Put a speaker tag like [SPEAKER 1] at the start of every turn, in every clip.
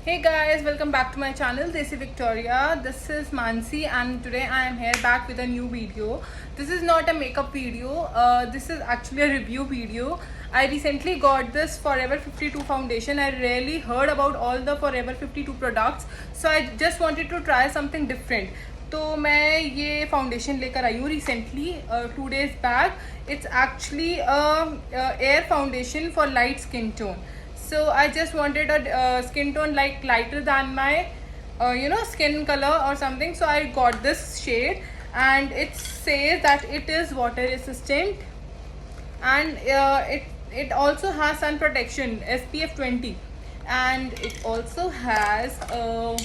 [SPEAKER 1] Hey guys, welcome back to my channel Desi Victoria. This is Mansi and today I am here back with a new video. This is not a makeup video, this is actually a review video. I recently got this Forever 52 foundation. I really heard about all the Forever 52 products, so I just wanted to try something different. तो मैं ये foundation लेकर आई हूँ recently 2 days back. It's actually air foundation for light skin tone. So I just wanted a skin tone like lighter than my skin color or something, so I got this shade and it says that it is water resistant and it also has sun protection SPF 20, and it also has a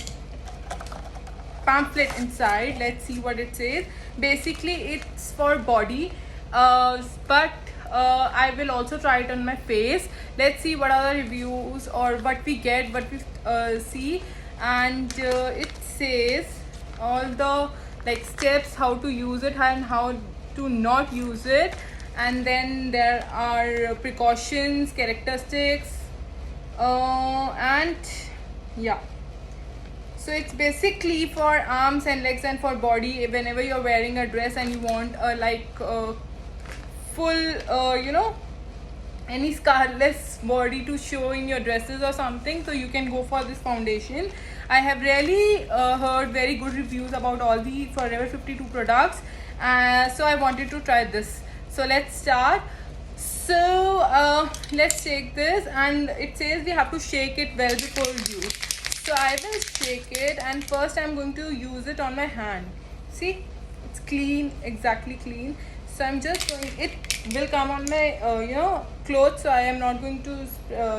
[SPEAKER 1] pamphlet inside. Let's see what it says. Basically it's for body, but I will also try it on my face. Let's see what are the reviews or what we get, what we see. And it says all the like steps how to use it and how to not use it, and then there are precautions, characteristics, and yeah. So it's basically for arms and legs and for body. Whenever you're wearing a dress and you want a full any scarless body to show in your dresses or something, so you can go for this foundation. I have really heard very good reviews about all the Forever 52 products, so I wanted to try this. So let's start. So let's take this, and it says we have to shake it well before use. So I will shake it, and first I'm going to use it on my hand. See, it's clean, exactly clean. So I'm just going, it will come on my clothes, so I am not going to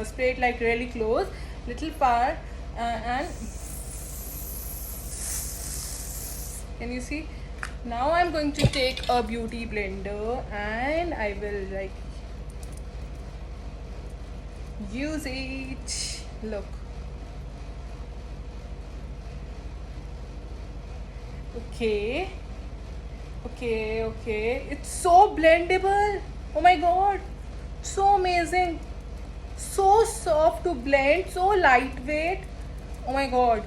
[SPEAKER 1] spray it like really close, little far, and can you see? Now I'm going to take a beauty blender and I will like use it. Look, okay, it's so blendable. Oh my god, so amazing, so soft to blend, so lightweight. Oh my god,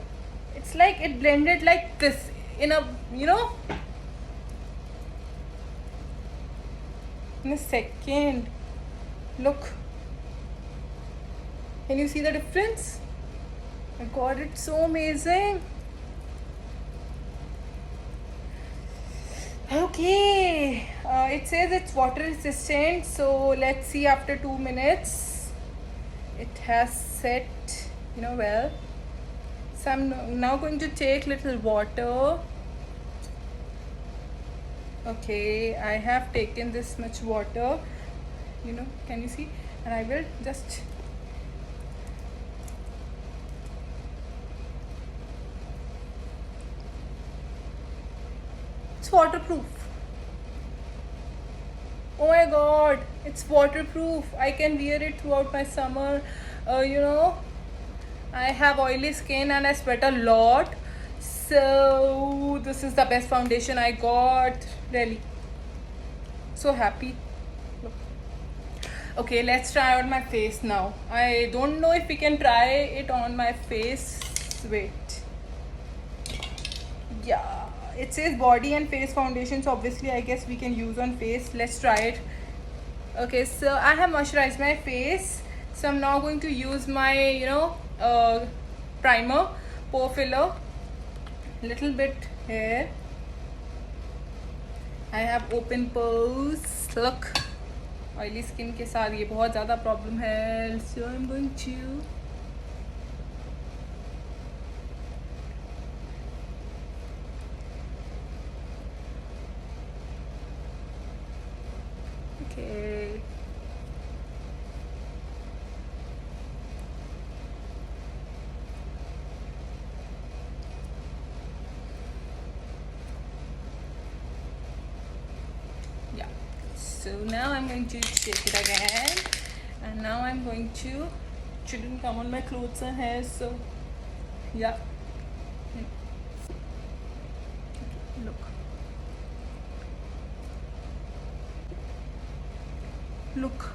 [SPEAKER 1] it's like it blended like this in a in a second. Look, can you see the difference? Oh my god, it's so amazing. Okay, it says it's water resistant, so let's see after 2 minutes. It has set well. So I'm now going to take little water. Okay, I have taken this much water, can you see? And I will just it's waterproof. Oh my god, it's waterproof. I can wear it throughout my summer. I have oily skin and I sweat a lot, so this is the best foundation I got. Really, so happy. Look. Okay, let's try on my face now. I don't know if we can try it on my face. Wait, yeah, it says body and face foundation, so obviously I guess we can use on face. Let's try it. Okay, so I have moisturized my face, so I'm now going to use my primer, pore filler, little bit here. I have open pores. Look, oily skin के साथ ये बहुत ज़्यादा problem है, so I'm going to okay. Yeah, so now I'm going to shake it again, and now I'm going to, shouldn't come on my clothes and hair, so yeah. Look, look,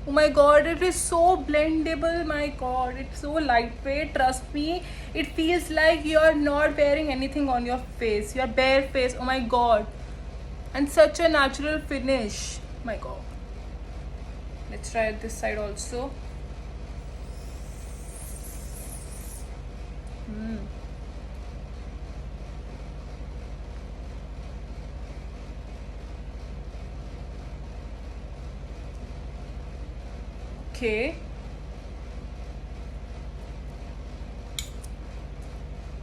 [SPEAKER 1] Oh my god, it is so blendable. My god, it's so lightweight. Trust me, it feels like you're not wearing anything on your face. Your bare face. Oh my god. And such a natural finish. My god. Let's try this side also. Okay.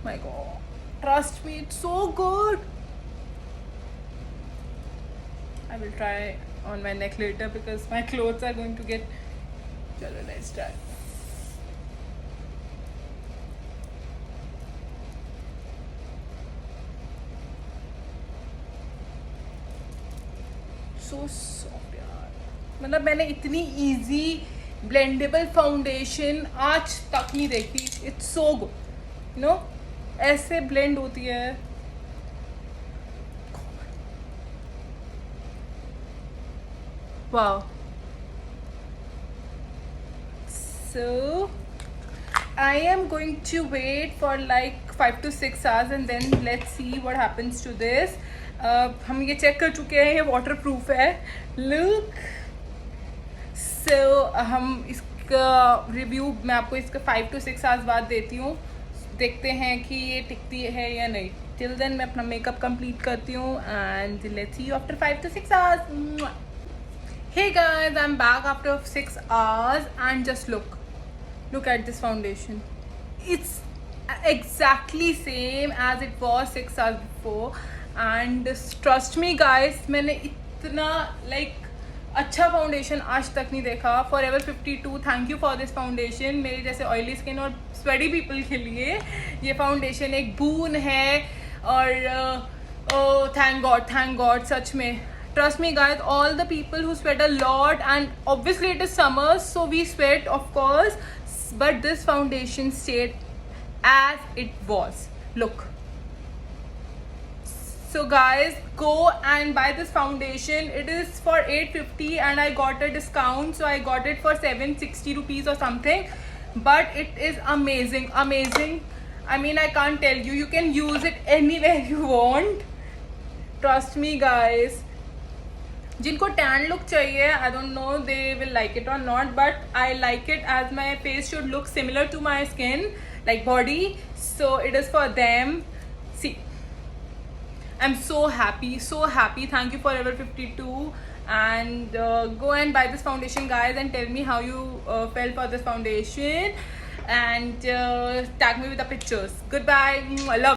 [SPEAKER 1] My god. Trust me, it's so good. I will try on my neck later because my clothes are going to get. Chalo, let's try. So soft यार. मतलब मैंने इतनी easy blendable foundation आज तक नहीं देखी. It's so good. You know, ऐसे blend होती है. Wow. So I am going to wait for like 5 to 6 hours and then let's see what happens to this. हम ये चेक कर चुके हैं, ये वाटर प्रूफ है. लुक. सो हम इसका रिव्यू मैं आपको इसका 5 to 6 आवर्स बाद देती हूँ. देखते हैं कि ये टिकती है या नहीं. टिल देन मैं अपना मेकअप कंप्लीट करती हूँ and let's see you after 5 to 6 hours. Hey guys, I'm back after 6 hours and just look at this foundation. It's exactly same as it was 6 hours before and trust me guys, मैंने इतना like अच्छा foundation आज तक नहीं देखा. Forever 52, thank you for this foundation. मेरे जैसे oily skin और स्वेटी पीपल के लिए ये फाउंडेशन एक बून है और थैंक गॉड सच में. Trust me guys, all the people who sweat a lot and obviously it is summer so we sweat of course, but this foundation stayed as it was. Look. So guys, go and buy this foundation. It is for 850 and I got a discount so I got it for 760 rupees or something, but it is amazing. I mean, I can't tell you. You can use it anywhere you want. Trust me guys. जिनको tan look चाहिए, I don't know they will like it और not, but I like it as my face should look similar to my skin like body, so it is for them. See, I am so happy. Thank you Forever 52 and go and buy this foundation guys and tell me how you felt for this foundation and tag me with the pictures. Goodbye. I love